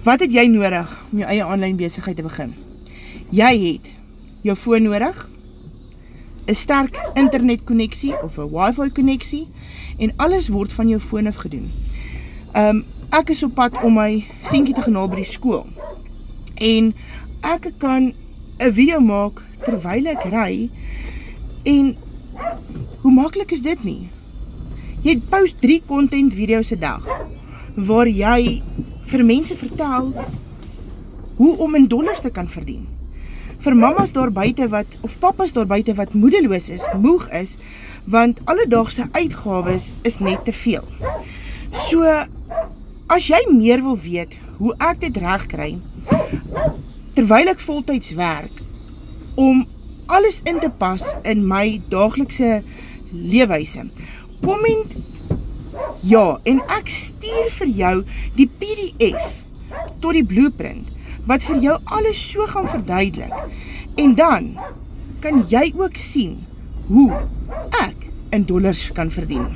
Wat het jy nodig om jou eie aanlyn besigheid te begin? Jy het jou foon nodig, 'n sterk internetkonneksie of 'n wifi konneksie en alles word van jou foon af gedoen. Ek is op pad om my seentjie te gaan haal by die skool en ek kan 'n video maak terwyl ek ry en hoe maklik is dit nie? Jy post 3 content video's 'n dag waar jy vir mense vertel hoe om in dollars te kan verdien. Vir mamas daar buite of papas daar buite wat moedeloos is, moeg is, want alledaagse uitgawes is net te veel. So, as jy meer wil weet hoe ek dit reg kry, terwyl ek voltyds werk, om alles in te pas in my daaglikse leefwyse, comment ja, en ek stuur vir jou die PDF tot die blueprint, wat vir jou alles so gaan verduidelik, en dan kan jy ook sien hoe ek in dollars kan verdien.